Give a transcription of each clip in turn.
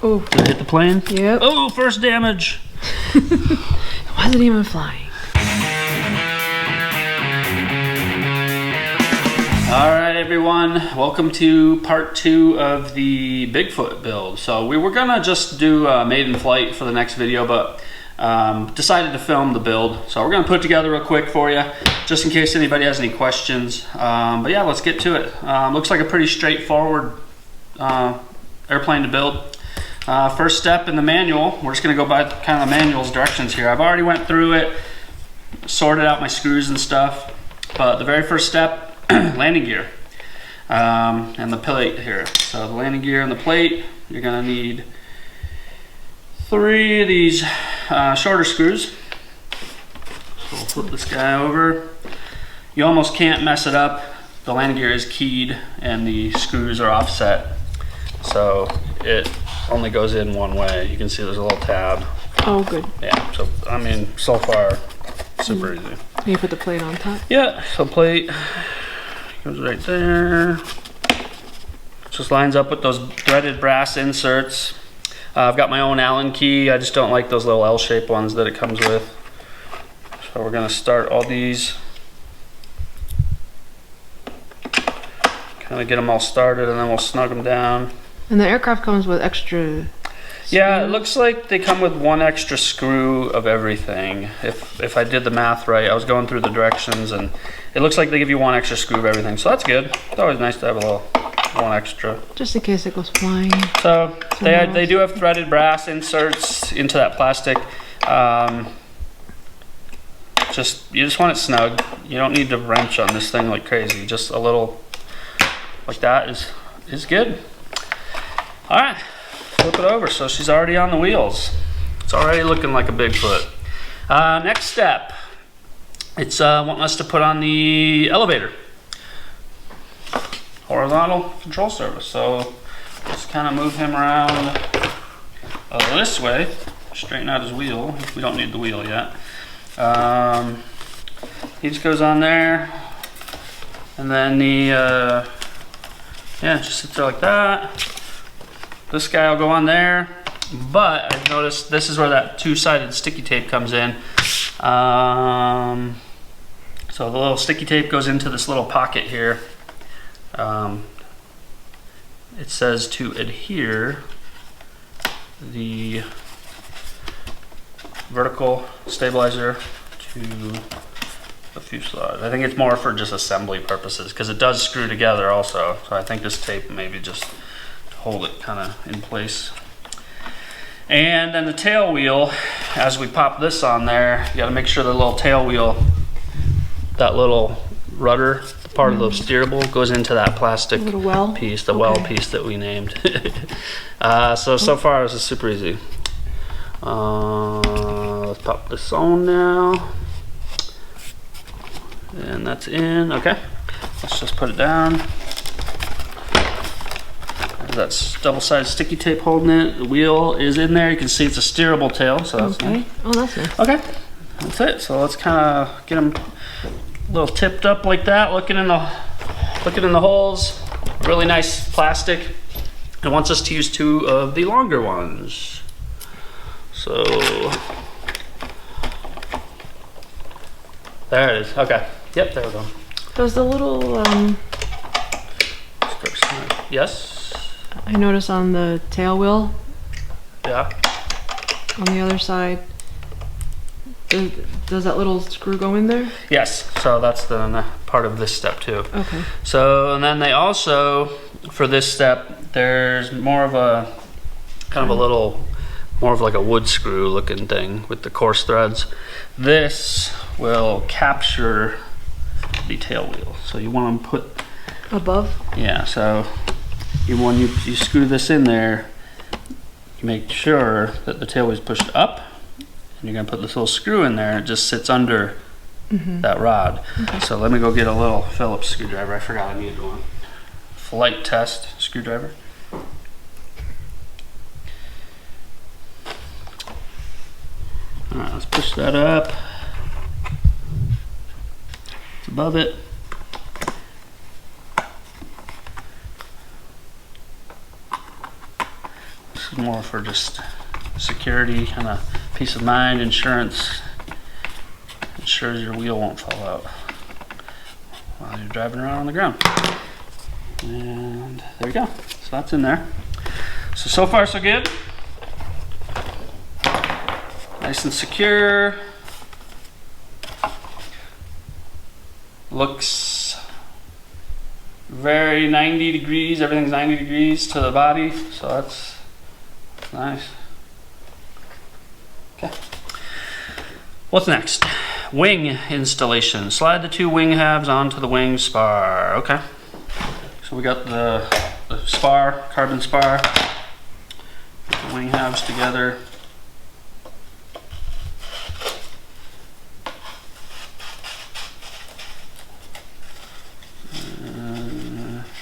Oh. Did it hit the plane? Yep. Oh, first damage. It wasn't even flying. All right, everyone. Welcome to part 2 of the Bigfoot build. So we were gonna just do a maiden flight for the next video, but decided to film the build. So we're gonna put it together real quick for you, just in case anybody has any questions. But yeah, let's get to it. Looks like a pretty straightforward airplane to build. First step in the manual, we're just gonna go by kind of the manual's directions here. I've already went through it, sorted out my screws and stuff, but the very first step, landing gear and the plate here. So the landing gear and the plate, you're gonna need 3 of these shorter screws. So we'll flip this guy over. You almost can't mess it up. The landing gear is keyed and the screws are offset, so it only goes in one way. You can see there's a little tab. Oh, good. Yeah, so I mean, so far, super easy. You put the plate on top? Yeah, so plate goes right there. Just lines up with those threaded brass inserts. I've got my own Allen key. I just don't like those little L-shaped ones that it comes with. So we're gonna start all these. Kind of get them all started and then we'll snug them down. And the aircraft comes with extra... Yeah, it looks like they come with 1 extra screw of everything. If I did the math right, I was going through the directions and it looks like they give you 1 extra screw of everything. So that's good. It's always nice to have a little 1 extra. Just in case it goes flying. So they do have threaded brass inserts into that plastic. You just want it snug. You don't need to wrench on this thing like crazy. Just a little like that is good. All right. Flip it over. So she's already on the wheels. It's already looking like a Bigfoot. Next step, it's wanting us to put on the elevator. Horizontal control surface. So just kind of move him around this way, straighten out his wheel. We don't need the wheel yet. He just goes on there, and then the yeah, just sits there like that. This guy will go on there, but I've noticed this is where that 2-sided sticky tape comes in. So the little sticky tape goes into this little pocket here. It says to adhere the vertical stabilizer to the fuselage. I think it's more for just assembly purposes because it does screw together also. So I think this tape maybe just hold it kind of in place. And then the tail wheel, as we pop this on there, you got to make sure the little tail wheel, that little rudder part of the steerable, goes into that plastic well piece, the well piece that we named. So far this is super easy. Let's pop this on now, and that's in. Okay, let's just put it down. That's double-sided sticky tape holding it. The wheel is in there. You can see it's a steerable tail, so that's nice. Oh, that's nice. Okay, that's it. So let's kind of get them a little tipped up like that, looking in the holes. Really nice plastic. It wants us to use 2 of the longer ones. So there it is. Okay. Yep, there we go. Does the little yes. I notice on the tail wheel, Yeah. on the other side, does that little screw go in there? Yes, so that's the part of this step too. Okay. So, and then they also, for this step, there's more of a, kind of a little, more of like a wood screw looking thing with the coarse threads. This will capture the tail wheel. So you want to put... Above? Yeah, so when you screw this in there, you make sure that the tail wheel is pushed up, and you're gonna put this little screw in there, and it just sits under that rod. Okay. So let me go get a little Phillips screwdriver. I forgot I needed one. Flight test screwdriver. All right, let's push that up. It's above it. This is more for just security, kind of peace of mind, insurance. Ensures your wheel won't fall out while you're driving around on the ground. And there you go. So that's in there. So far so good. Nice and secure. Looks very 90 degrees. Everything's 90 degrees to the body. So that's nice. Okay. What's next? Wing installation. Slide the 2 wing halves onto the wing spar. Okay. So we got the spar, carbon spar. Put the wing halves together.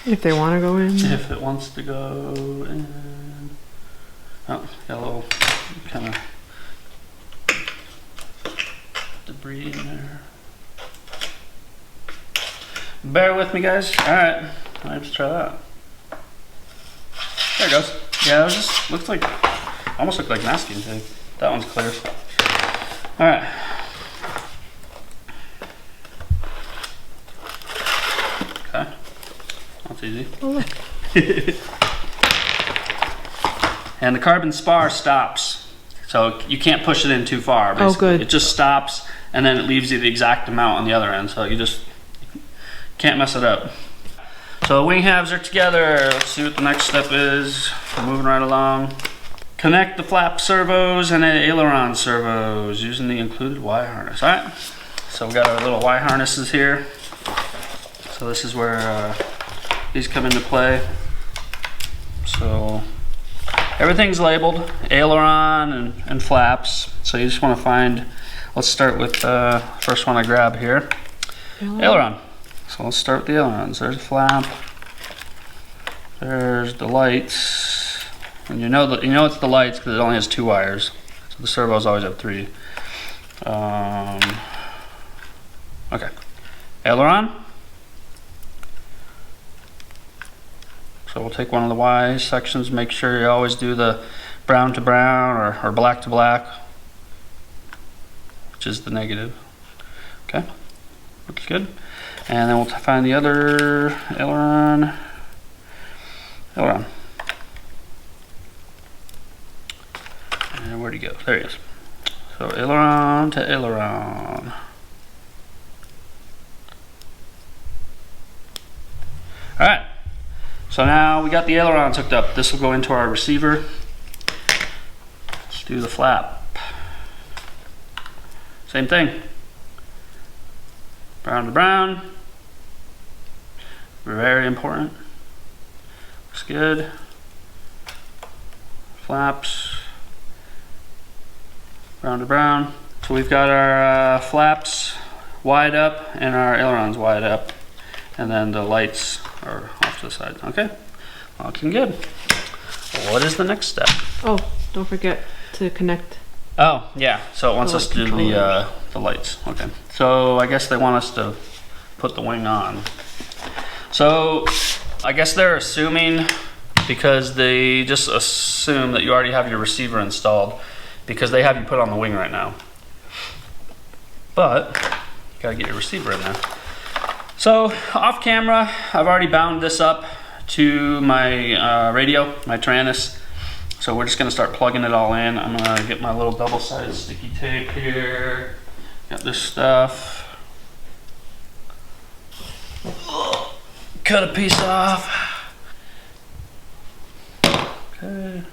If they want to go in. If it wants to go in. Oh, got a little kind of debris in there. Bear with me, guys. Alright, let's try that. There it goes. Yeah, it just looks like, almost looked like masking tape. That one's clear. Alright. Okay. That's easy. Oh, look. And the carbon spar stops. So you can't push it in too far. Basically. Oh, good. It just stops and then it leaves you the exact amount on the other end. So you just can't mess it up. So the wing halves are together. Let's see what the next step is. We're moving right along. Connect the flap servos and the aileron servos using the included Y harness. All right. So we got our little Y harnesses here. So this is where these come into play. So everything's labeled, aileron and flaps. So you just want to find, let's start with the first one I grab here. Aileron. So let's start with the ailerons. There's a flap. There's the lights. And you know it's the lights because it only has 2 wires. So the servos always have 3. Okay. Aileron. So we'll take one of the Y sections, make sure you always do the brown to brown or black to black, which is the negative. Okay, looks good. And then we'll find the other aileron. Aileron. And where'd he go? There he is. So aileron to aileron. All right. So now we got the ailerons hooked up. This will go into our receiver. Let's do the flap. Same thing. Brown to brown. Very important. Looks good. Flaps. Brown to brown. So we've got our flaps wide up and our ailerons wide up. And then the lights are off to the side. Okay, looking good. What is the next step? Oh, don't forget to connect. Oh, yeah. So it wants us to do the lights. Okay. So I guess they want us to put the wing on. So I guess they're assuming, because they just assume that you already have your receiver installed, because they have you put on the wing right now. But you gotta get your receiver in there. So off camera, I've already bound this up to my radio, my Taranis. So we're just gonna start plugging it all in. I'm gonna get my little double-sided sticky tape here. Got this stuff. Cut a piece off. Okay,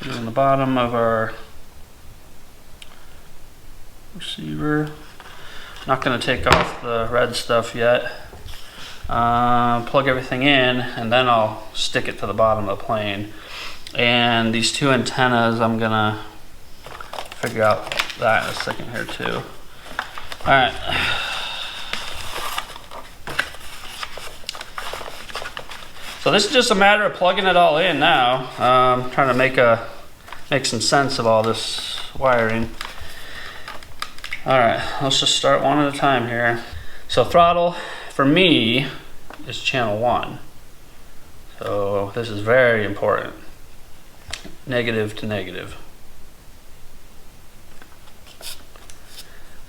get it in the bottom of our receiver. Not going to take off the red stuff yet. Plug everything in and then I'll stick it to the bottom of the plane. And these 2 antennas, I'm going to figure out that in a second here too. Alright. So this is just a matter of plugging it all in now. Trying to make some sense of all this wiring. Alright, let's just start one at a time here. So throttle, for me, is channel 1. So this is very important. negative to negative.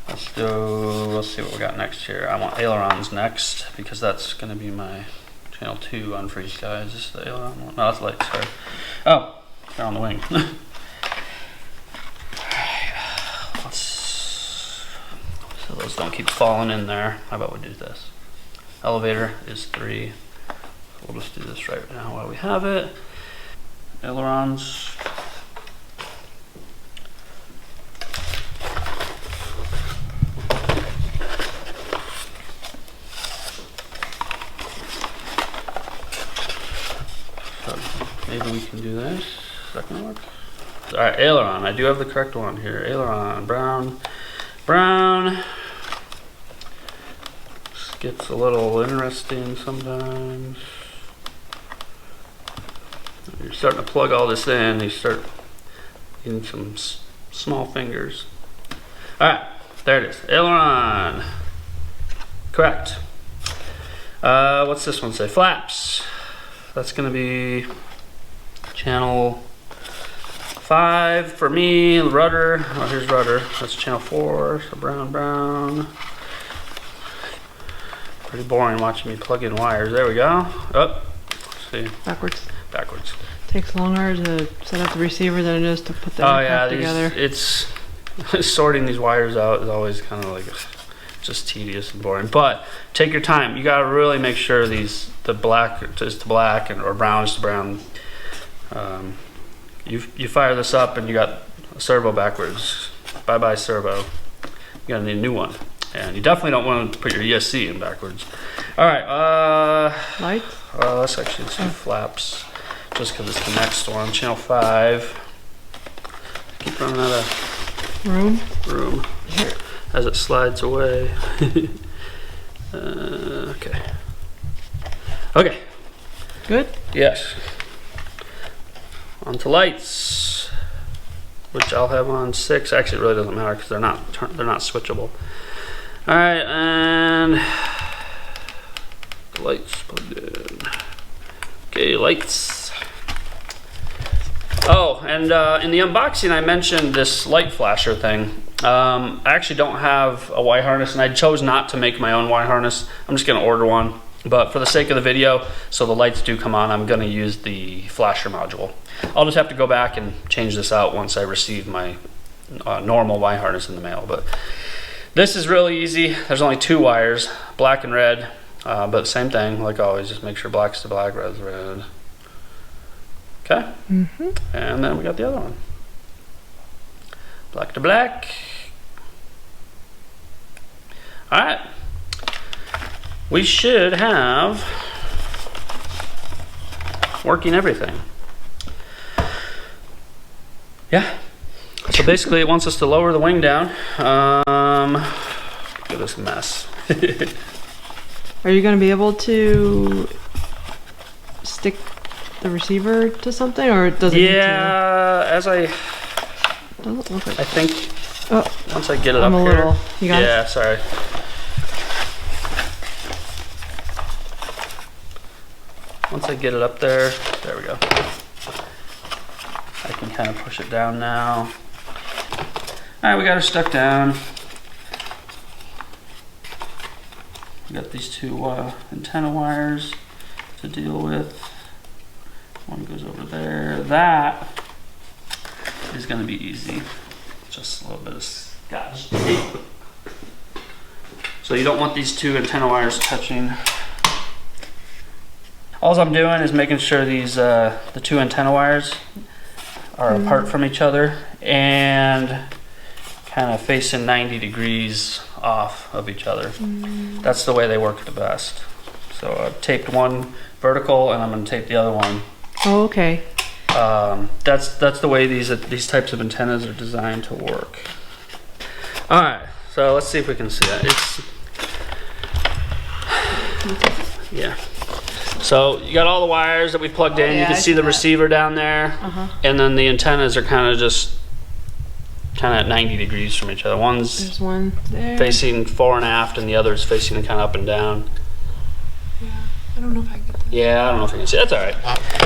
Let's see what we got next here. I want ailerons next because that's going to be my channel 2 on for you guys. This is the aileron one. No, that's light, sorry. Oh, they're on the wing. Alright, so those don't keep falling in there. How about we do this? Elevator is 3. We'll just do this right now while we have it. Ailerons. Maybe we can do this. Is that gonna work? All right, aileron. I do have the correct one here. Aileron, brown, brown. This gets a little interesting sometimes. You're starting to plug all this in. You start getting some small fingers. All right, there it is. Aileron. Correct. What's this one say? Flaps. That's gonna be channel 5 for me. Rudder. Oh, here's rudder. That's channel 4. So brown, brown. Pretty boring watching me plug in wires. There we go. Oh, let's see. Backwards. Backwards. Takes longer to set up the receiver than it is to put the aircraft together. It's sorting these wires out is always kind of like just tedious and boring. But take your time. You gotta really make sure the black is to black or brown is to brown. You fire this up and you got a servo backwards. Bye bye servo. You gotta need a new one. And you definitely don't want to put your ESC in backwards. All right. Lights. Let's actually do flaps. Just because it's the next one. Channel 5. Keep running out of room Here. as it slides away. Okay. Okay. Good. Yes. On to lights, which I'll have on 6. Actually, it really doesn't matter because they're not switchable. All right, and the lights plugged in. Okay, lights. Oh, and in the unboxing, I mentioned this light flasher thing. I actually don't have a Y harness, and I chose not to make my own Y harness. I'm just going to order one. But for the sake of the video, so the lights do come on, I'm going to use the flasher module. I'll just have to go back and change this out once I receive my normal Y harness in the mail. But this is really easy. There's only 2 wires, black and red. But same thing, like always, just make sure black's to black, red's red. Okay? Mm-hmm. And then we got the other one. Black to black. All right. We should have working everything. Yeah. So basically it wants us to lower the wing down. Look at this mess. Are you going to be able to stick the receiver to something, or does it need to? Yeah, as I Doesn't look like. I think once I get it I'm up a here. little. You got Yeah, it? sorry. Once I get it up there we go. I can kind of push it down now. All right, we got her stuck down. We got these 2 antenna wires to deal with. One goes over there. That is going to be easy. Just a little bit of scotch tape. So you don't want these 2 antenna wires touching. All I'm doing is making sure these the 2 antenna wires are apart from each other and kind of facing 90 degrees off of each other. That's the way they work the best. So I've taped one vertical and I'm going to tape the other one. Oh, okay. That's the way these types of antennas are designed to work. All right, so let's see if we can see that. Yeah. So you got all the wires that we plugged in. Yeah, you can see the receiver down there, and then the antennas are kind of at 90 degrees from each other. One's There's one there. facing fore and aft, and the other is facing kind of up and down. Yeah. I don't know if I can get that. Yeah, I don't know if you can see. That's all right.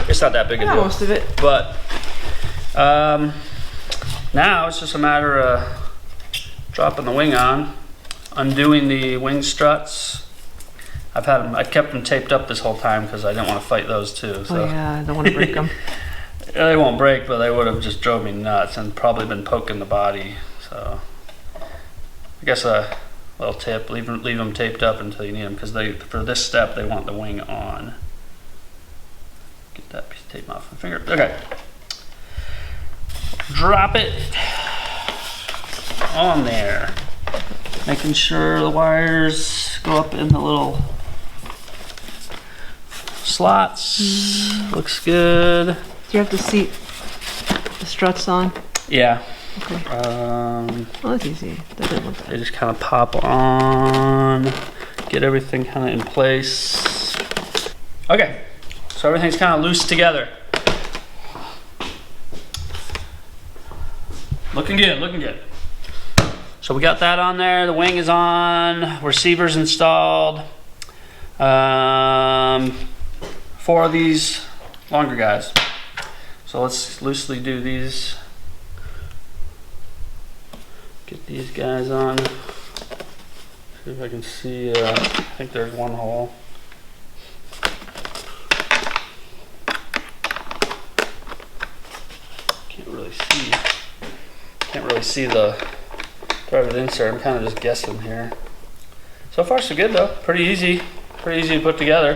It's not that big a Yeah, deal. most of it. But Now it's just a matter of dropping the wing on, undoing the wing struts. I kept them taped up this whole time because I didn't want to fight those too. So. Oh yeah, I don't want to break them. They won't break, but they would have just drove me nuts and probably been poking the body. So I guess a little tip: leave them taped up until you need them, because for this step they want the wing on. Get that piece of tape off my finger. Okay. Drop it on there. Making sure the wires go up in the little slots. Looks good. Do you have to seat the struts on? Yeah. Okay. Oh, that's easy. That didn't look They bad. just kind of pop on, get everything kind of in place. Okay, so everything's kind of loose together. Looking good, looking good. So we got that on there, the wing is on, receiver's installed. 4 of these longer guys. So let's loosely do these. Get these guys on. See if I can see, I think there's one hole. Can't really see the threaded insert. I'm kind of just guessing here. So far so good though. Pretty easy to put together.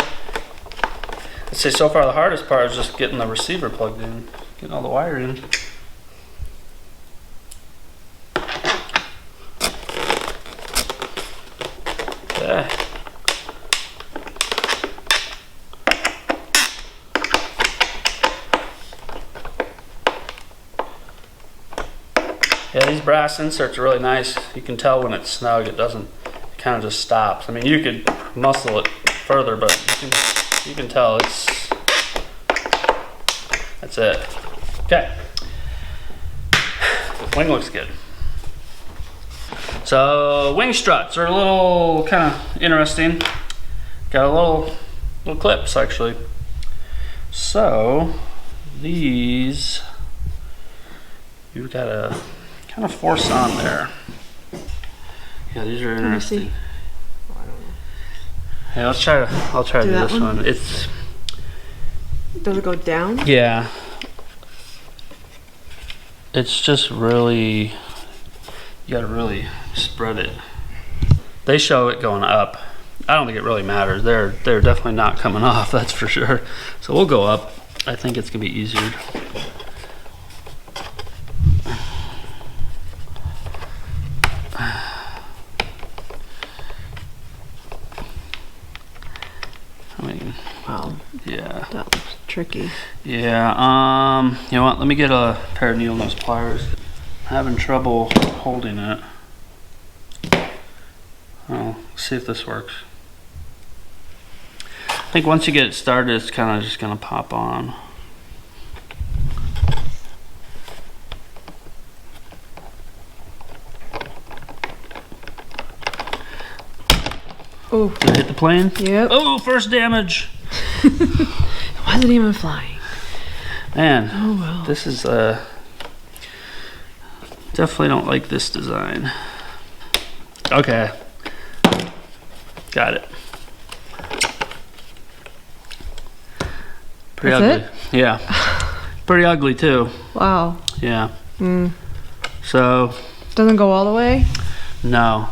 I'd say so far the hardest part is just getting the receiver plugged in, getting all the wire in. Okay. Yeah, these brass inserts are really nice. You can tell when it's snug, it kind of just stops. I mean, you could muscle it further, but you can tell that's it. Okay. Wing looks good. So wing struts are a little kind of interesting. Got a little clips actually. So these you've got to kind of force on there. Yeah, these are interesting. Oh, I don't know. Yeah, I'll try to do this one. It's Does it go down? yeah. It's just really, you gotta really spread it. They show it going up. I don't think it really matters. They're definitely not coming off, that's for sure. So we'll go up. I think it's gonna be easier. I mean, Wow, yeah. that looks tricky. Yeah, you know what? Let me get a pair of needle nose pliers. I'm having trouble holding it. Oh, let's see if this works. I think once you get it started, it's kind of just gonna pop on. Oh, Did it hit the plane? yep. Oh, first damage. It wasn't even flying. Man, Oh well. this is definitely don't like this design. Okay, got it. Pretty That's ugly. Yeah, pretty ugly too. Wow. Yeah. Mm. So Doesn't go all the way? no.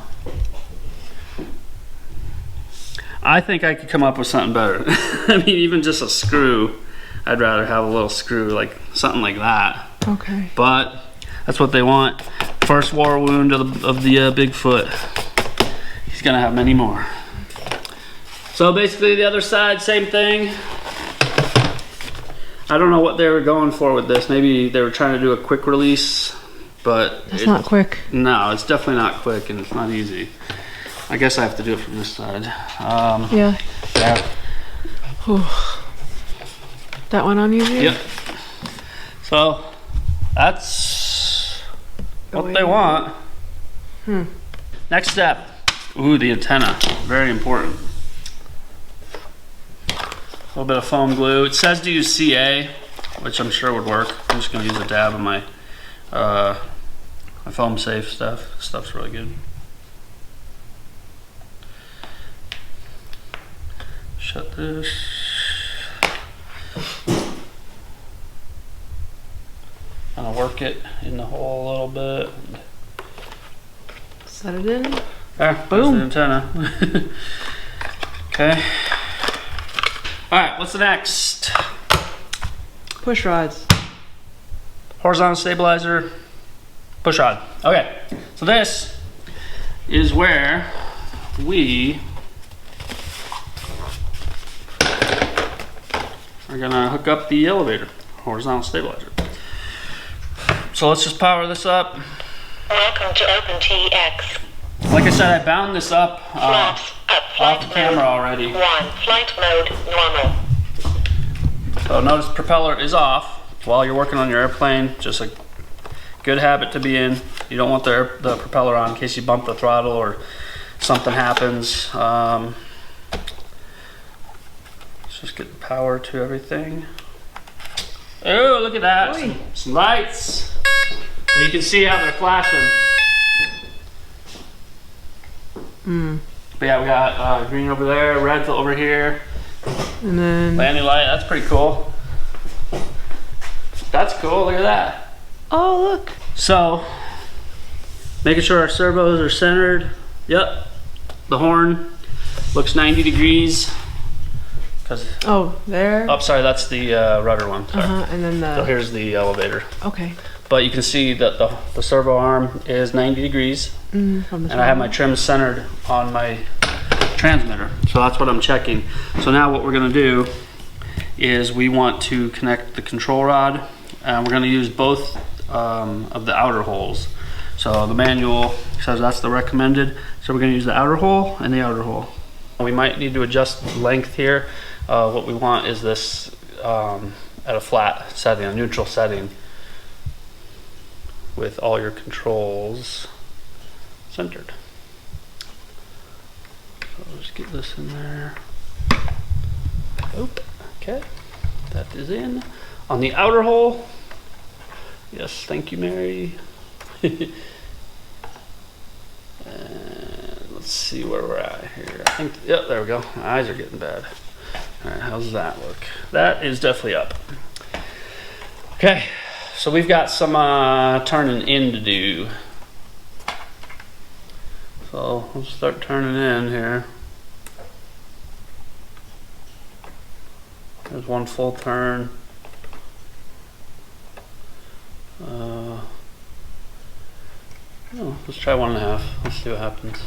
I think I could come up with something better. I mean, even just a screw. I'd rather have a little screw, like something like that. Okay. But that's what they want. First war wound of the Bigfoot. He's gonna have many more. So basically the other side, same thing. I don't know what they were going for with this. Maybe they were trying to do a quick release, but That's not quick. No, it's definitely not quick, and it's not easy. I guess I have to do it from this side. Yeah. Yeah. Whew. That one on easier? Yep. So that's what they want. Next step. Ooh, the antenna. Very important. A little bit of foam glue. It says to use CA. which I'm sure would work. I'm just gonna use a dab of my my foam safe stuff. This stuff's really good. Shut this. Gonna work it in the hole a little bit. Set it in. Ah, Boom. there's the antenna. Okay. All right, what's the next? Push rods. Horizontal stabilizer, push rod. Okay, so this is where we are gonna hook up the elevator, horizontal stabilizer. So let's just power this up. Welcome to OpenTX. Like I said, I bound this up Flaps up, flight off camera mode already. 1, flight mode normal. So notice propeller is off while you're working on your airplane. Just a good habit to be in. You don't want the propeller on in case you bump the throttle or something happens. Let's just get the power to everything. Oh, look at that. Some lights. So you can see how they're flashing. But yeah, we got green over there, red over here. And then. Landing light, that's pretty cool. That's cool, look at that. Oh, look. So, making sure our servos are centered. Yep. The horn looks 90 degrees. Oh, there. Oh, sorry, that's the rudder one. Sorry. And then So the. here's the elevator. Okay. But you can see that the servo arm is 90 degrees. From the And I have my trim centered on my transmitter. So that's what I'm checking. So now what we're gonna do is we want to connect the control rod, and we're gonna use both of the outer holes. So the manual says that's the recommended. So we're gonna use the outer hole and the outer hole. We might need to adjust length here. What we want is this at a flat setting, a neutral setting, with all your controls centered. So I'll just get this in there. Oop. Okay, that is in. On the outer hole, yes, thank you, Mary. Let's see where we're at here. I think, yep, there we go. My eyes are getting bad. All right, how's that look? That is definitely up. Okay, so we've got some turning in to do. So we'll start turning in here. There's one full turn. Oh, let's try 1.5. Let's see what happens.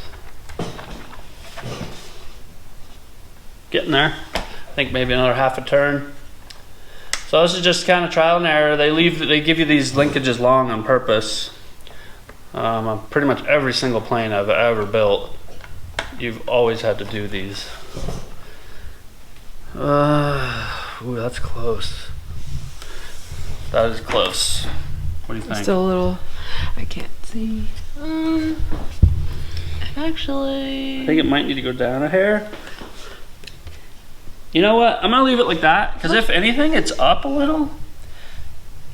Getting there. I think maybe another half a turn. So this is just kind of trial and error. They give you these linkages long on purpose. Pretty much every single plane I've ever built, you've always had to do these. Ooh, that's close. That is close. What do you think? Still a little. I can't see. Actually. I think it might need to go down a hair. You know what? I'm gonna leave it like that, because if anything, it's up a little.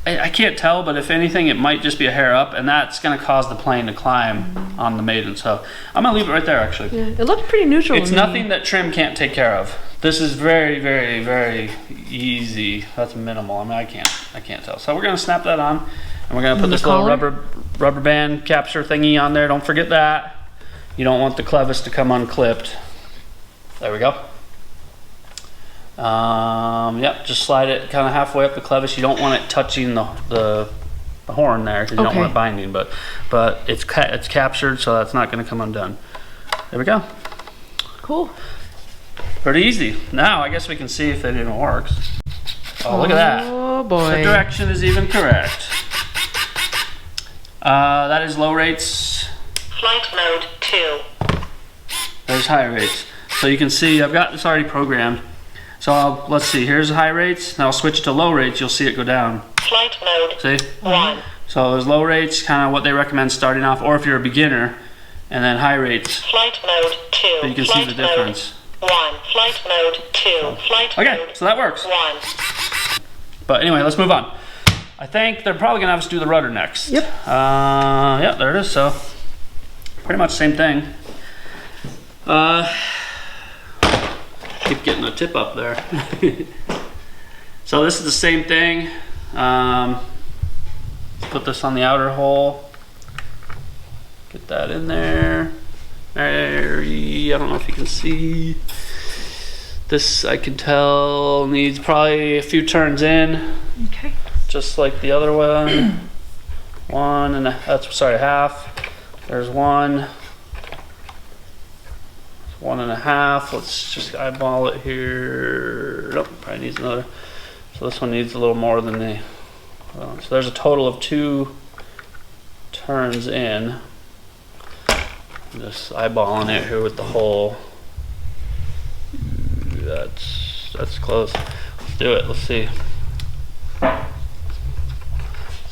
I can't tell, but if anything, it might just be a hair up, and that's gonna cause the plane to climb on the maiden. So I'm gonna leave it right there, actually. Yeah, it looked pretty neutral. It's nothing that trim can't take care of. This is very, very, very easy. That's minimal. I mean, I can't tell. So we're gonna snap that on, and we're gonna put this little rubber band capture thingy on there. Don't forget that. You don't want the clevis to come unclipped. There we go. Yep, just slide it kind of halfway up the clevis. You don't want it touching the horn there, because you don't want it binding, but it's captured, so that's not going to come undone. There we go. Cool. Pretty easy. Now I guess we can see if it even works. Oh, look at that. Oh boy. The direction is even correct. That is low rates. Flight mode 2. There's high rates. So you can see I've got this already programmed. So let's see, here's high rates. Now I'll switch it to low rates, you'll see it go down. Flight mode See? 1. So there's low rates, kind of what they recommend starting off, or if you're a beginner, and then high rates. Flight mode 2. So you can see the difference. 1. Flight mode 2. Flight Okay, mode so that works. 1. But anyway, let's move on. I think they're probably gonna have us do the rudder next. Yep. Yeah, there it is. So pretty much the same thing. Keep getting the tip up there. So this is the same thing. Put this on the outer hole. Get that in there. I don't know if you can see. This, I can tell, needs probably a few turns in. Okay. Just like the other one. Half. There's one. 1.5. Let's just eyeball it here. Nope, probably needs another. So this one needs a little more than the. So there's a total of 2 turns in. I'm just eyeballing it here with the hole. That's close. Let's do it. Let's see.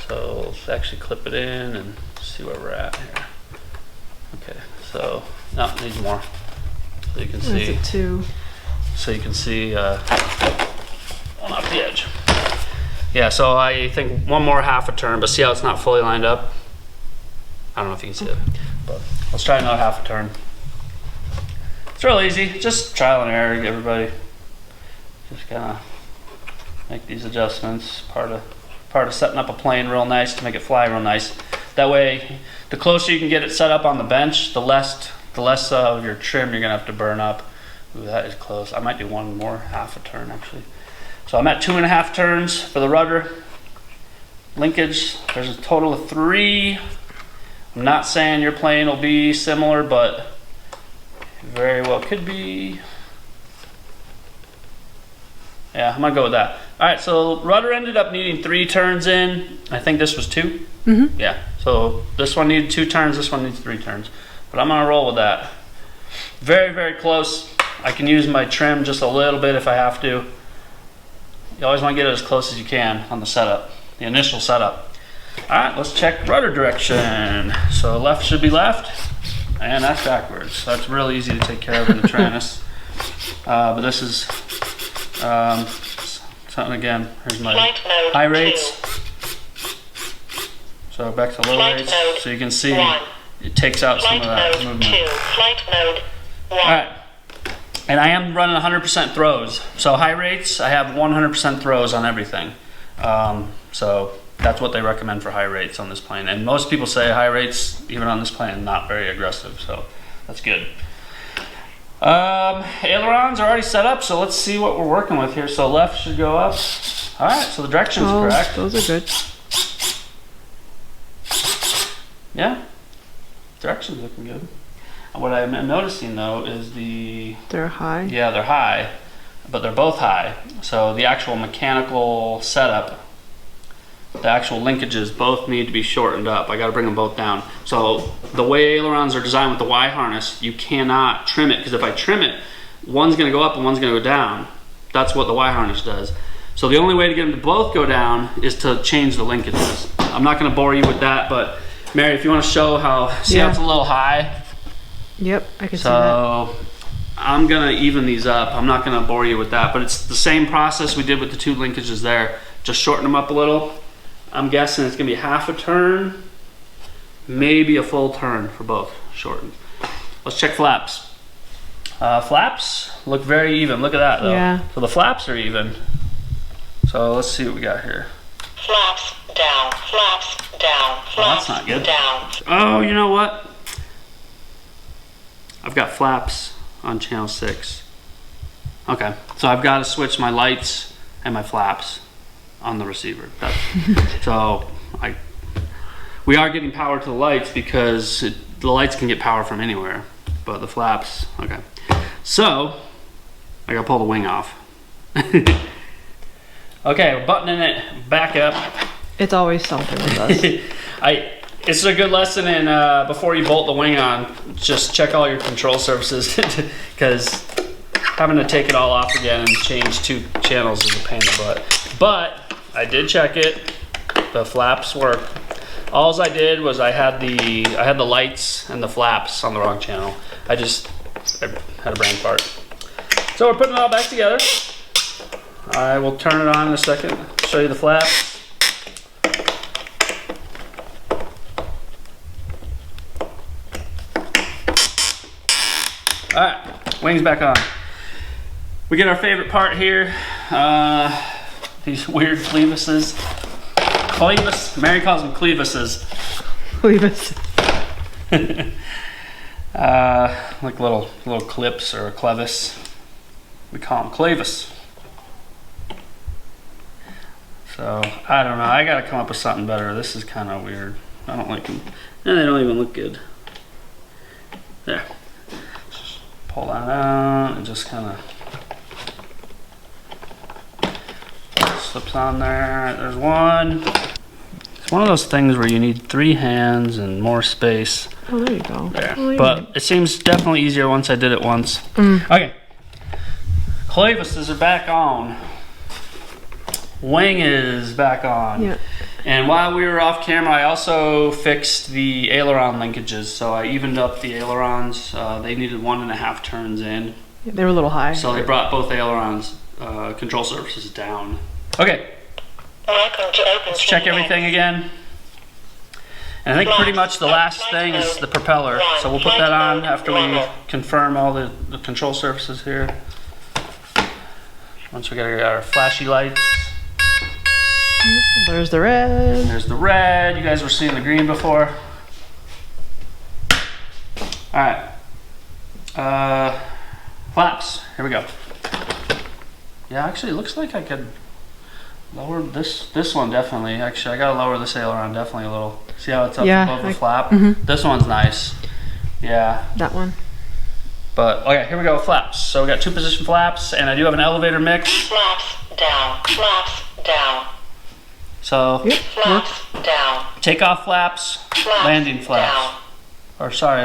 So let's actually clip it in and see where we're at here. Okay. So no, it needs more. So you can see. Is it 2? So you can see one off the edge. Yeah, so I think one more half a turn, but see how it's not fully lined up? I don't know if you can see it, but let's try another half a turn. It's real easy, just trial and error, everybody. Just kind of make these adjustments. Part of setting up a plane real nice to make it fly real nice. That way, the closer you can get it set up on the bench, the less of your trim you're gonna have to burn up. Ooh, that is close. I might do one more half a turn actually. So I'm at 2.5 turns for the rudder. Linkage, there's a total of 3. I'm not saying your plane will be similar, but very well could be. Yeah, I'm gonna go with that. All right, so rudder ended up needing 3 turns in. I think this was 2. Mm-hmm. Yeah, so this one needed 2 turns, this one needs 3 turns. But I'm gonna roll with that. Very, very close. I can use my trim just a little bit if I have to. You always want to get it as close as you can on the setup, the initial setup. All right, let's check rudder direction. So left should be left, and that's backwards. That's real easy to take care of in the Tyrannus. But this is something again. Here's my high rates. So back to low rates. So you can see it takes out some of that movement. Flight mode 1. All right. And I am running 100% throws. So high rates, I have 100% throws on everything. So that's what they recommend for high rates on this plane. And most people say high rates, even on this plane, not very aggressive. So that's good. Ailerons are already set up, so let's see what we're working with here. So left should go up. All right, so the direction's correct. Those are good. Yeah, direction's looking good. What I'm noticing though is they're high. Yeah, they're high, but they're both high. So the actual mechanical setup, the actual linkages both need to be shortened up. I got to bring them both down. So the way ailerons are designed with the Y harness, you cannot trim it, because if I trim it, one's going to go up and one's going to go down. That's what the Y harness does. So the only way to get them to both go down is to change the linkages. I'm not going to bore you with that, but Mary, if you want to show how, see how it's a little high? Yep, I can see that. So I'm gonna even these up. I'm not gonna bore you with that, but it's the same process we did with the 2 linkages there. Just shorten them up a little. I'm guessing it's gonna be half a turn, maybe a full turn for both shortened. Let's check flaps. Flaps look very even. Look at that though. Yeah. So the flaps are even. So let's see what we got here. Flaps down, flaps down, flaps that's not good. down. Oh, you know what? I've got flaps on channel 6. Okay, so I've got to switch my lights and my flaps on the receiver. So we are getting power to the lights because the lights can get power from anywhere, but the flaps, okay. So I gotta pull the wing off. Okay, we're buttoning it back up. It's always something with us. It's a good lesson in before you bolt the wing on, just check all your control surfaces, because having to take it all off again and change 2 channels is a pain in the butt. But I did check it. The flaps work. All I did was I had the lights and the flaps on the wrong channel. I had a brain fart. So we're putting it all back together. I will turn it on in a second. show you the flaps. All right, wings back on. We get our favorite part here. These weird clevises. Clevis, Mary calls them clevises. Clevis. Like little clips or a clevis. We call them clevis. So I don't know. I gotta come up with something better. This is kind of weird. I don't like them. And they don't even look good. There. Just pull that out and just kind of slips on there. There's one. It's one of those things where you need 3 hands and more space. Oh, there you go. There. Oh, yeah. But it seems definitely easier once I did it once. Okay. Clevises are back on. Wing is back on. Yeah. And while we were off camera, I also fixed the aileron linkages. So I evened up the ailerons. They needed 1.5 turns in. Yeah, they were a little high. So they brought both ailerons control surfaces down. Okay. Welcome to Open Let's check everything again. And I think pretty much the last thing is the propeller. So we'll put that on after we confirm all the control surfaces here. Once we got our flashy lights. There's the red. There's the red. You guys were seeing the green before. All right. Flaps. Here we go. Yeah, actually, it looks like I could lower this one definitely. Actually, I gotta lower this aileron definitely a little. See how it's up above the flap? This one's nice. Yeah. That one. But okay, here we go. Flaps. So we got 2 position flaps, and I do have an elevator mix. Flaps down, flaps down, So Yep. flaps down, takeoff flaps, flaps landing flaps. down, Or sorry,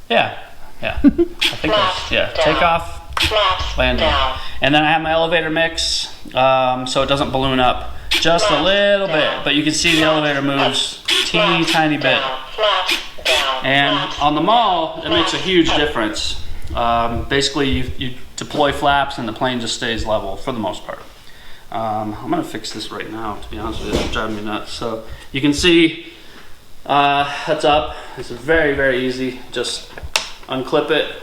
yeah. I think that's, yeah. Takeoff, flaps landing. down, And then I have my elevator mix, so it doesn't balloon up just a little bit, but you can see the elevator moves teeny tiny bit. down, flaps down, And flaps on the mall, it makes a huge difference. Basically, you deploy flaps and the plane just stays level for the most part. I'm gonna fix this right now, to be honest with you. It's driving me nuts. So you can see that's up. It's very, very easy. Just unclip it.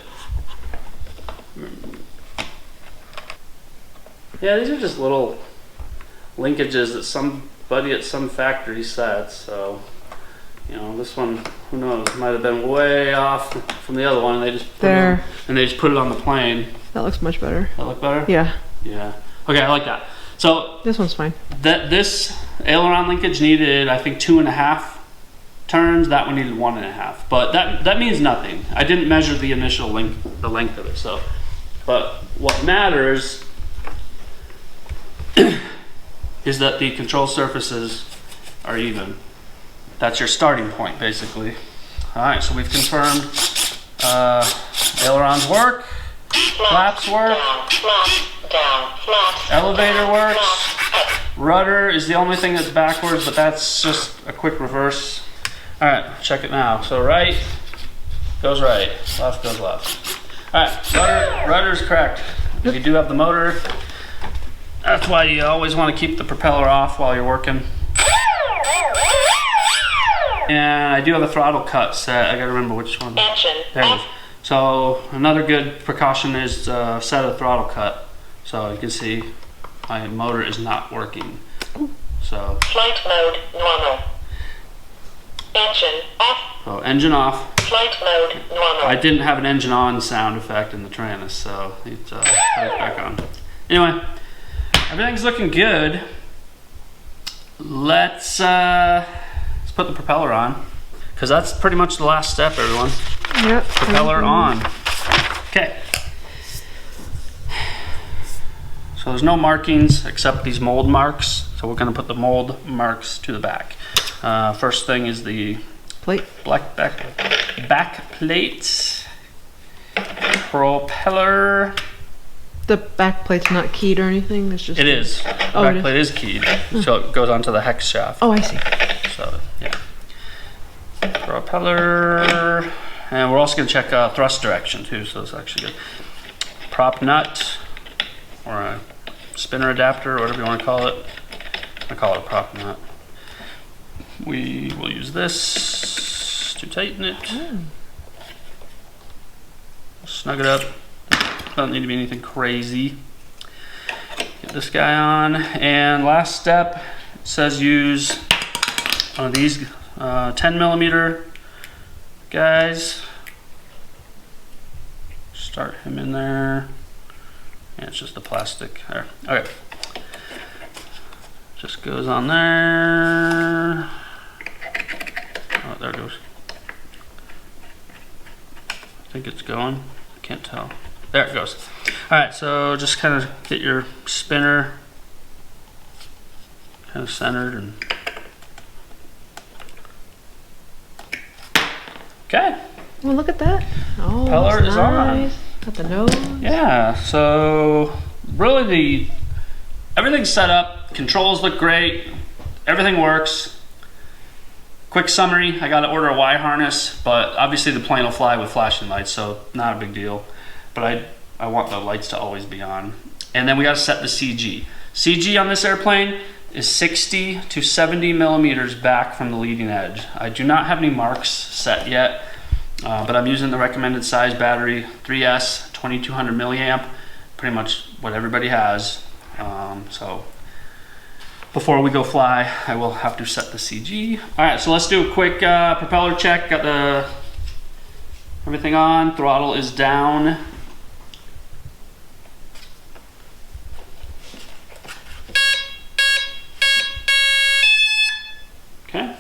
Yeah, these are just little linkages that somebody at some factory set. So, you know, this one, who knows, might have been way off from the other one. And they just put it on the plane. That looks much better. That look better? Yeah. Yeah. Okay, I like that. So This one's fine. this aileron linkage needed, I think, 2.5 turns. That one needed 1.5. But that means nothing. I didn't measure the initial the length of it. So, but what matters is that the control surfaces are even. That's your starting point, basically. All right, so we've confirmed ailerons work, flaps work, down, flaps down, flaps elevator down, works, flaps up. rudder is the only thing that's backwards, but that's just a quick reverse. All right, check it now. So right goes right, left goes left. All right, rudder's correct. You do have the motor. That's why you always want to keep the propeller off while you're working. And I do have a throttle cut set. I gotta remember which one. Engine There it is. off. So another good precaution is set a throttle cut. So you can see my motor is not working. So, Flight mode normal. Engine off. so engine off. Flight mode normal. I didn't have an engine on sound effect in the Tyrannus, so it's put it back on. Anyway, everything's looking good. Let's put the propeller on, because that's pretty much the last step, everyone. Yep. Propeller on. Okay. So there's no markings except these mold marks. So we're going to put the mold marks to the back. First thing is the Plate. black back plate. Propeller. The back plate's not keyed or anything. It's just. It is. The Oh, back it is? plate is keyed, so it goes onto the hex shaft. Oh, I see. So yeah. Propeller, and we're also going to check thrust direction too. So it's actually good. Prop nut or a spinner adapter, or whatever you want to call it. I call it a prop nut. We will use this to tighten it. Snug it up. Doesn't need to be anything crazy. Get this guy on, and last step, it says use one of these 10mm guys. Start him in there. And it's just a plastic there. Okay. Just goes on there. Oh, there it goes. I think it's going. I can't tell. There it goes. Alright, so just kind of get your spinner kind of centered and okay. Well, look at that. Oh, Propeller is nice. on. Got the nose. Yeah, so really everything's set up, controls look great, everything works. Quick summary, I got to order a Y harness, but obviously the plane will fly with flashing lights, so not a big deal. But I want the lights to always be on. And then we got to set the CG. CG on this airplane is 60 to 70 millimeters back from the leading edge. I do not have any marks set yet, but I'm using the recommended size battery, 3S, 2200 milliamp, pretty much what everybody has. So before we go fly, I will have to set the CG. All right, so let's do a quick propeller check. Got everything on, throttle is down. Okay.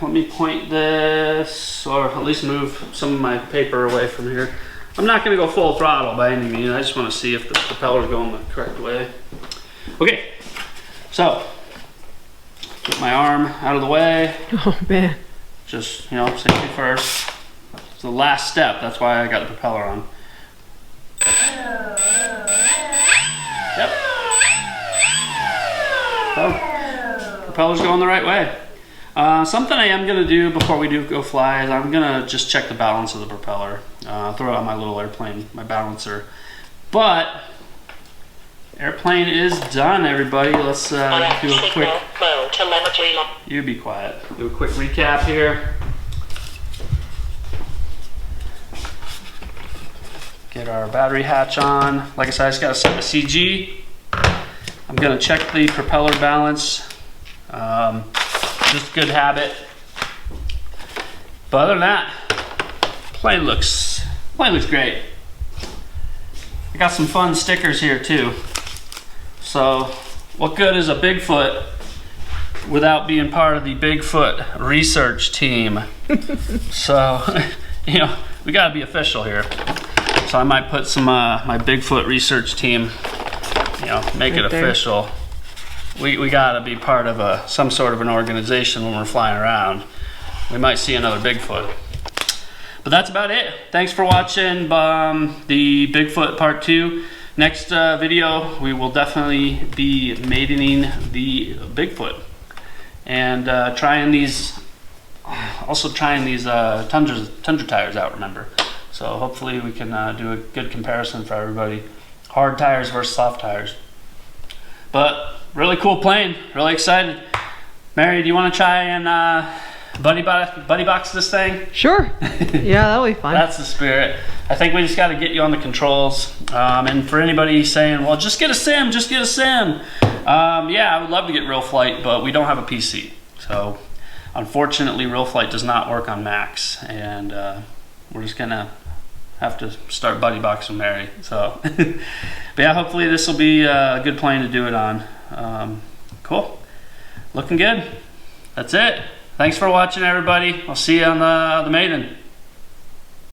Let me point this, or at least move some of my paper away from here. I'm not going to go full throttle by any means. I just want to see if the propeller's going the correct way. Okay, so get my arm out of the way. Oh man. Just, you know, safety first. It's the last step. That's why I got the propeller on. Yep. So, propeller's going the right way. Something I am going to do before we do go fly is I'm going to just check the balance of the propeller. Throw it on my little airplane, my balancer. But airplane is done, everybody. Let's do a quick. You be quiet. Do a quick recap here. Get our battery hatch on. Like I said, I just got to set the CG. I'm going to check the propeller balance. Just a good habit. But other than that, plane looks great. I got some fun stickers here too. So, what good is a Bigfoot without being part of the Bigfoot research team? So, you know, we gotta be official here. So I might put some my Bigfoot research team, you know, make it official. We gotta be part of some sort of an organization when we're flying around. We might see another Bigfoot. But that's about it. Thanks for watching the Bigfoot Part 2. Next video, we will definitely be maidening the Bigfoot and trying these tundra tires out, remember. So hopefully we can do a good comparison for everybody. Hard tires versus soft tires. But really cool plane, really excited. Mary, do you want to try and buddy box this thing? Sure. Yeah, that'll be fun. That's the spirit. I think we just got to get you on the controls. And for anybody saying, well, just get a sim, just get a sim. Yeah, I would love to get real flight, but we don't have a PC. So unfortunately, real flight does not work on Macs. And we're just going to have to start buddy boxing Mary. So, but yeah, hopefully this will be a good plane to do it on. Cool. Looking good. That's it. Thanks for watching, everybody. I'll see you on the maiden.